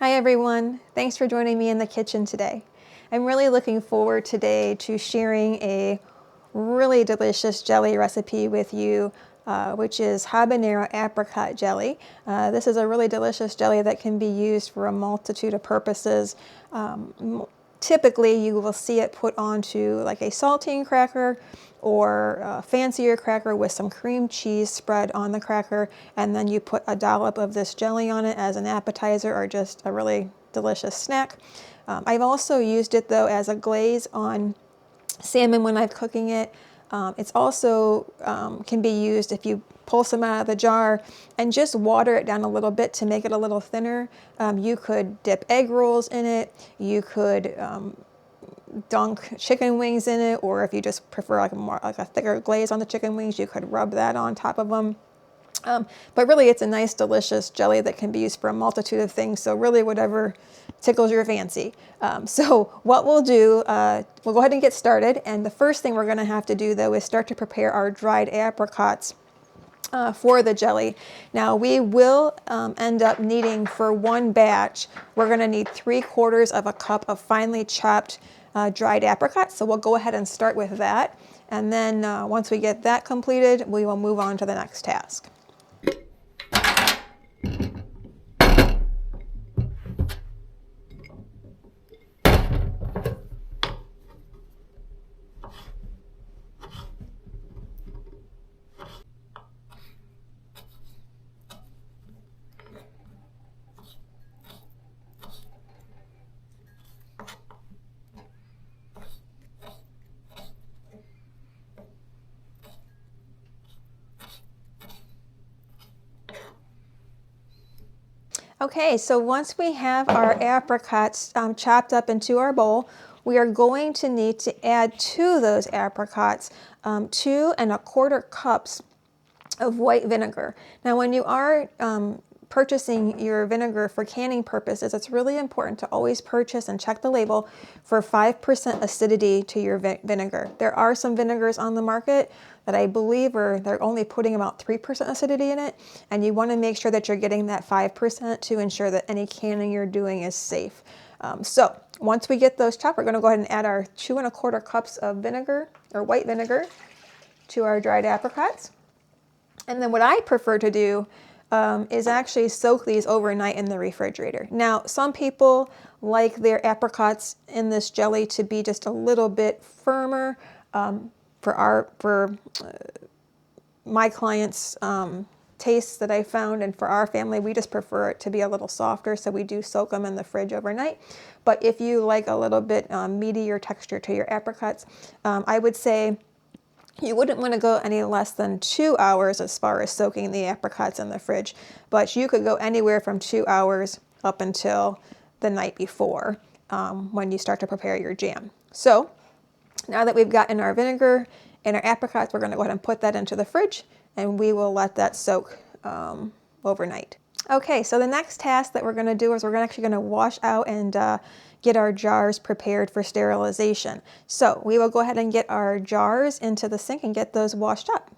Hi everyone, thanks for joining me in the kitchen today. I'm really looking forward today to sharing a really delicious jelly recipe with you, which is habanero apricot jelly. This is a really delicious jelly that can be used for a multitude of purposes. Typically you will see it put onto like a saltine cracker or a fancier cracker with some cream cheese spread on the cracker, and then you put a dollop of this jelly on it as an appetizer or just a really delicious snack. I've also used it though as a glaze on salmon when I'm cooking it. It's also can be used if you pull some out of the jar and just water it down a little bit to make it a little thinner. You could dip egg rolls in it. You could dunk chicken wings in it, or if you just prefer like a thicker glaze on the chicken wings, you could rub that on top of them. But really it's a nice delicious jelly that can be used for a multitude of things, so really whatever tickles your fancy. So what we'll do, we'll go ahead and get started, and the first thing we're going to have to do though is start to prepare our dried apricots for the jelly. Now we will end up needing, for one batch, we're going to need 3/4 of a cup of finely chopped dried apricots. So we'll go ahead and start with that, and then once we get that completed, we will move on to the next task. Okay, so once we have our apricots chopped up into our bowl, we are going to need to add to those apricots 2 1/4 cups of white vinegar. Now when you are purchasing your vinegar for canning purposes, it's really important to always purchase and check the label for 5% acidity to your vinegar. There are some vinegars on the market that I believe they're only putting about 3% acidity in it, and you want to make sure that you're getting that 5% to ensure that any canning you're doing is safe. So once we get those chopped, we're going to go ahead and add our 2 1/4 cups of vinegar or white vinegar to our dried apricots. And then what I prefer to do is actually soak these overnight in the refrigerator. Now, some people like their apricots in this jelly to be just a little bit firmer. For my clients' tastes that I found, and for our family, we just prefer it to be a little softer, so we do soak them in the fridge overnight. But if you like a little bit meatier texture to your apricots, I would say you wouldn't want to go any less than 2 hours as far as soaking the apricots in the fridge, but you could go anywhere from 2 hours up until the night before when you start to prepare your jam. So now that we've gotten our vinegar and our apricots, we're going to go ahead and put that into the fridge, and we will let that soak overnight. Okay, so the next task that we're going to do is we're actually going to wash out and get our jars prepared for sterilization. So we will go ahead and get our jars into the sink and get those washed up.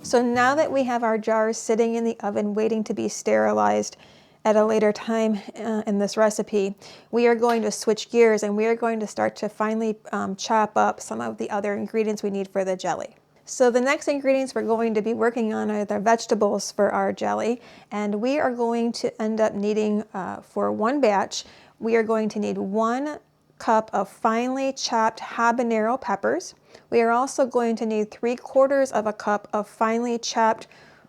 So now that we have our jars sitting in the oven waiting to be sterilized at a later time in this recipe, we are going to switch gears and we are going to start to finely chop up some of the other ingredients we need for the jelly. So the next ingredients we're going to be working on are the vegetables for our jelly, and we are going to end up needing, for one batch, we are going to need 1 cup of finely chopped habanero peppers. We are also going to need 3/4 of a cup of finely chopped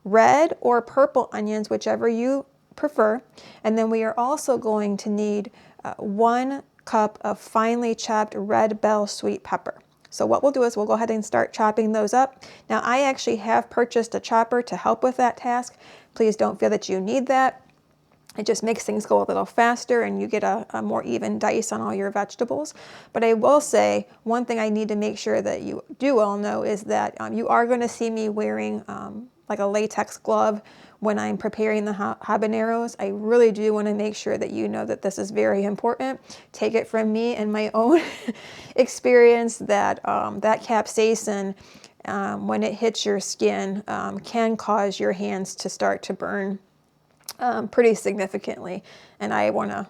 red or purple onions, whichever you prefer. And then we are also going to need 1 cup of finely chopped red bell sweet pepper. So what we'll do is we'll go ahead and start chopping those up. Now I actually have purchased a chopper to help with that task. Please don't feel that you need that. It just makes things go a little faster and you get a more even dice on all your vegetables. But I will say, one thing I need to make sure that you do all know is that you are going to see me wearing like a latex glove when I'm preparing the habaneros. I really do want to make sure that you know that this is very important. Take it from me and my own experience that that capsaicin, when it hits your skin, can cause your hands to start to burn pretty significantly, and I want to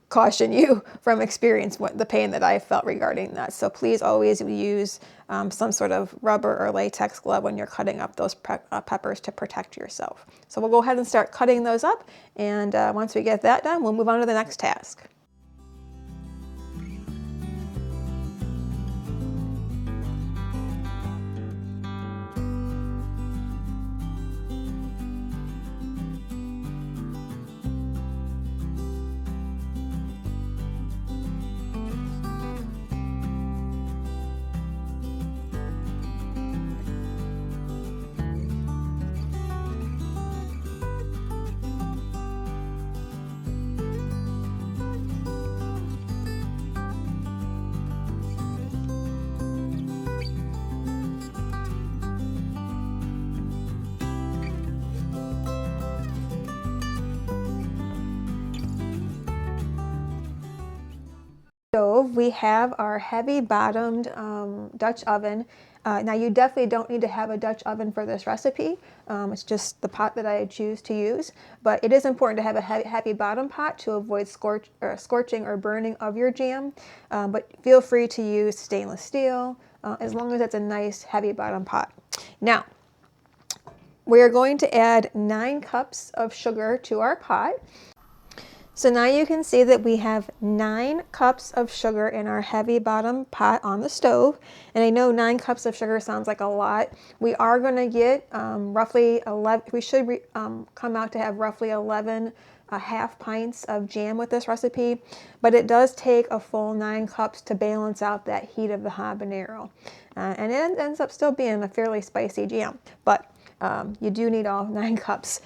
caution you from experience what the pain that I felt regarding that. So please always use some sort of rubber or latex glove when you're cutting up those peppers to protect yourself. So we'll go ahead and start cutting those up, and once we get that done, we'll move on to the next task. Stove, we have our heavy bottomed Dutch oven. Now you definitely don't need to have a Dutch oven for this recipe. It's just the pot that I choose to use, but it is important to have a heavy bottom pot to avoid scorching or burning of your jam. But feel free to use stainless steel as long as it's a nice heavy bottom pot. Now we are going to add 9 cups of sugar to our pot. So now you can see that we have 9 cups of sugar in our heavy bottom pot on the stove. And I know 9 cups of sugar sounds like a lot. We are going to get roughly 11, we should come out to have roughly 11 half pints of jam with this recipe, but it does take a full 9 cups to balance out that heat of the habanero. And it ends up still being a fairly spicy jam, but you do need all 9 cups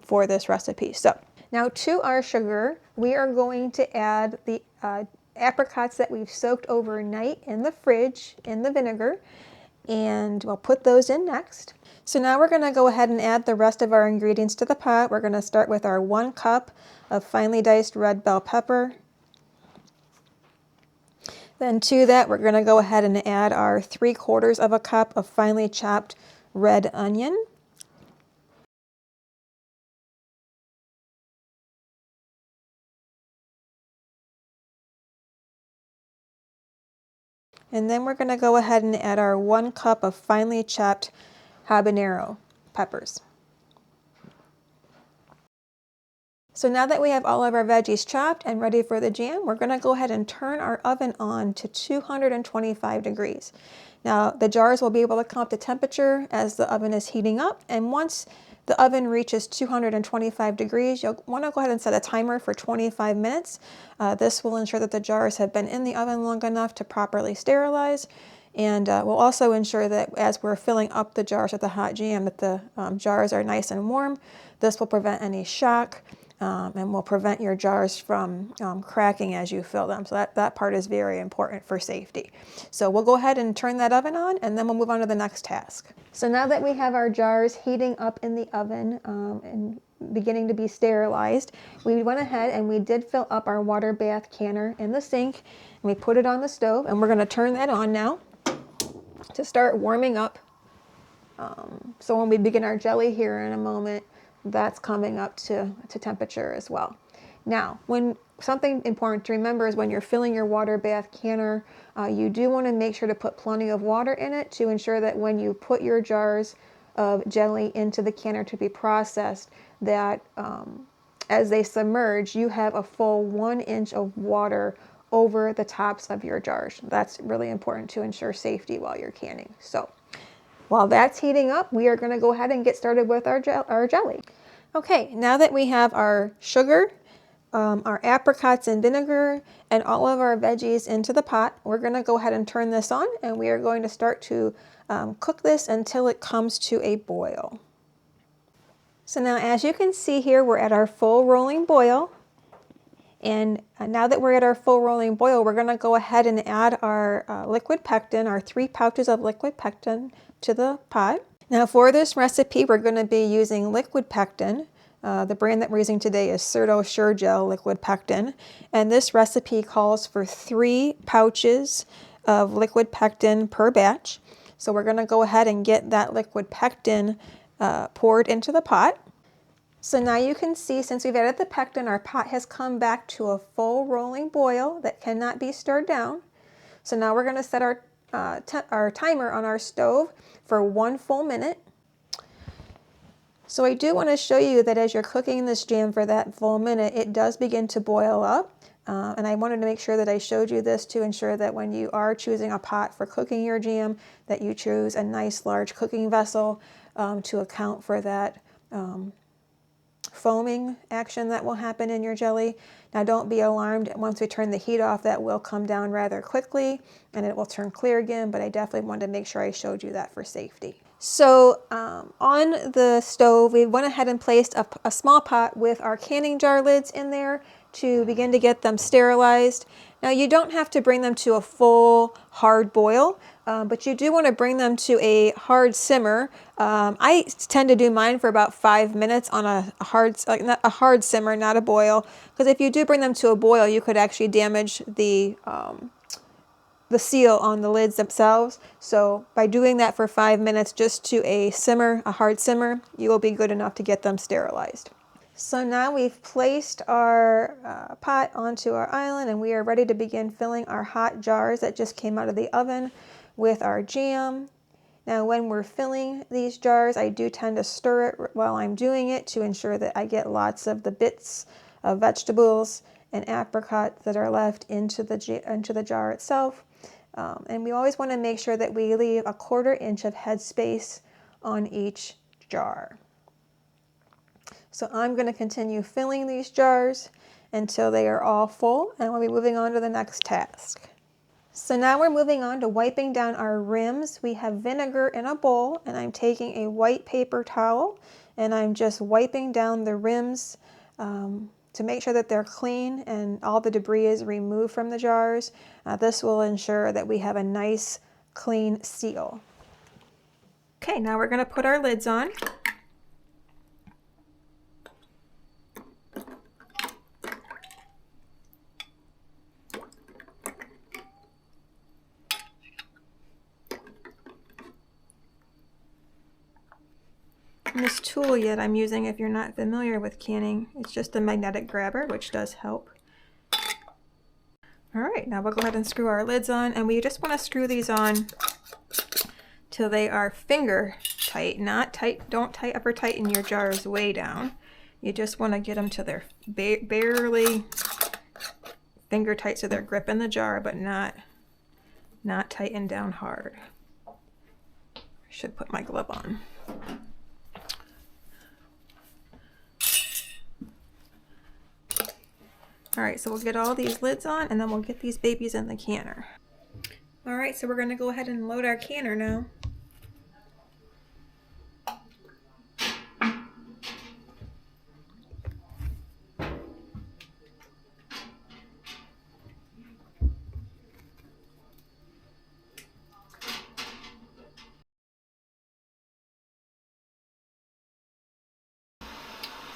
for this recipe. So now to our sugar, we are going to add the apricots that we've soaked overnight in the fridge in the vinegar, and we'll put those in next. So now we're going to go ahead and add the rest of our ingredients to the pot. We're going to start with our 1 cup of finely diced red bell pepper. Then to that, we're going to go ahead and add our 3/4 of a cup of finely chopped red onion. And then we're going to go ahead and add our 1 cup of finely chopped habanero peppers. So now that we have all of our veggies chopped and ready for the jam, we're going to go ahead and turn our oven on to 225 degrees. Now the jars will be able to come up to temperature as the oven is heating up, and once the oven reaches 225 degrees, you'll want to go ahead and set a timer for 25 minutes. This will ensure that the jars have been in the oven long enough to properly sterilize, and will also ensure that as we're filling up the jars with the hot jam, that the jars are nice and warm. This will prevent any shock and will prevent your jars from cracking as you fill them. So that part is very important for safety. So we'll go ahead and turn that oven on, and then we'll move on to the next task. So now that we have our jars heating up in the oven and beginning to be sterilized, we went ahead and we did fill up our water bath canner in the sink, and we put it on the stove, and we're going to turn that on now to start warming up. So when we begin our jelly here in a moment, that's coming up to temperature as well. Now, when something important to remember is when you're filling your water bath canner, you do want to make sure to put plenty of water in it to ensure that when you put your jars of jelly into the canner to be processed, that as they submerge, you have a full 1 inch of water over the tops of your jars. That's really important to ensure safety while you're canning. So while that's heating up, we are going to go ahead and get started with our jelly. Okay, now that we have our sugar, our apricots and vinegar, and all of our veggies into the pot, we're going to go ahead and turn this on, and we are going to start to cook this until it comes to a boil. So now, as you can see here, we're at our full rolling boil. And now that we're at our full rolling boil, we're going to go ahead and add our liquid pectin, our 3 pouches of liquid pectin, to the pot. Now for this recipe, we're going to be using liquid pectin. The brand that we're using today is Certo Sure Gel Liquid Pectin. And this recipe calls for 3 pouches of liquid pectin per batch. So we're going to go ahead and get that liquid pectin poured into the pot. So now you can see, since we've added the pectin, our pot has come back to a full rolling boil that cannot be stirred down. So now we're going to set our timer on our stove for 1 full minute. So I do want to show you that as you're cooking this jam for that full minute, it does begin to boil up. And I wanted to make sure that I showed you this to ensure that when you are choosing a pot for cooking your jam, that you choose a nice large cooking vessel to account for that foaming action that will happen in your jelly. Now don't be alarmed, once we turn the heat off, that will come down rather quickly and it will turn clear again, but I definitely wanted to make sure I showed you that for safety. So on the stove, we went ahead and placed a small pot with our canning jar lids in there to begin to get them sterilized. Now you don't have to bring them to a full hard boil, but you do want to bring them to a hard simmer. I tend to do mine for about 5 minutes on a hard simmer, not a boil, because if you do bring them to a boil, you could actually damage the seal on the lids themselves. So by doing that for 5 minutes just to a simmer, a hard simmer, you will be good enough to get them sterilized. So now we've placed our pot onto our island and we are ready to begin filling our hot jars that just came out of the oven with our jam. Now when we're filling these jars, I do tend to stir it while I'm doing it to ensure that I get lots of the bits of vegetables and apricots that are left into the jar itself. And we always want to make sure that we leave 1/4 inch of headspace on each jar. So I'm going to continue filling these jars until they are all full, and we'll be moving on to the next task. So now we're moving on to wiping down our rims. We have vinegar in a bowl, and I'm taking a white paper towel, and I'm just wiping down the rims to make sure that they're clean and all the debris is removed from the jars. This will ensure that we have a nice, clean seal. Okay, now we're going to put our lids on. And this tool that I'm using, if you're not familiar with canning, it's just a magnetic grabber, which does help. All right, now we'll go ahead and screw our lids on, and we just want to screw these on till they are finger tight, not tight. Don't ever tighten your jars way down. You just want to get them to their barely finger tight, so they're gripping the jar, but not tightened down hard. I should put my glove on. All right, so we'll get all these lids on and then we'll get these babies in the canner. All right, so we're gonna go ahead and load our canner now.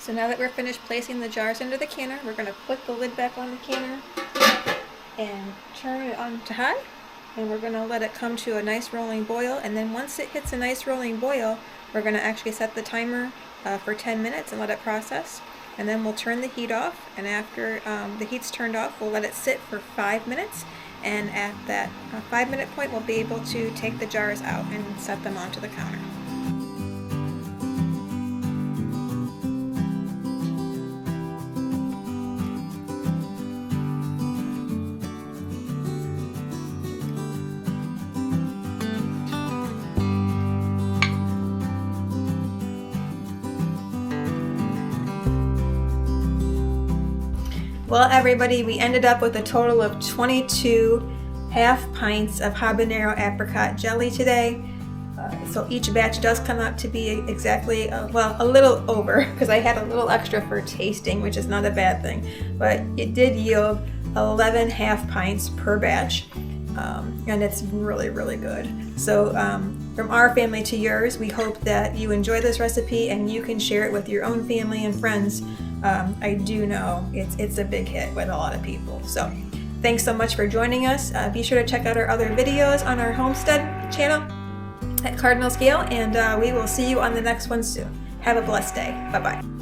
So now that we're finished placing the jars into the canner, we're going to put the lid back on the canner and turn it on to high. And we're going to let it come to a nice rolling boil. And then once it hits a nice rolling boil, we're going to actually set the timer for 10 minutes and let it process. and then we'll turn the heat off, and after the heat's turned off, we'll let it sit for 5 minutes, and at that 5-minute point, we'll be able to take the jars out and set them onto the counter. Well, everybody, we ended up with a total of 22 half pints of habanero apricot jelly today. So each batch does come out to be exactly, well, a little over, because I had a little extra for tasting, which is not a bad thing. But it did yield 11 half pints per batch, and it's really, really good. So from our family to yours, we hope that you enjoy this recipe and you can share it with your own family and friends. I do know it's a big hit with a lot of people. So thanks so much for joining us. Be sure to check out our other videos on our homestead channel at Cardinal Scale, and we will see you on the next one soon. Have a blessed day. Bye-bye.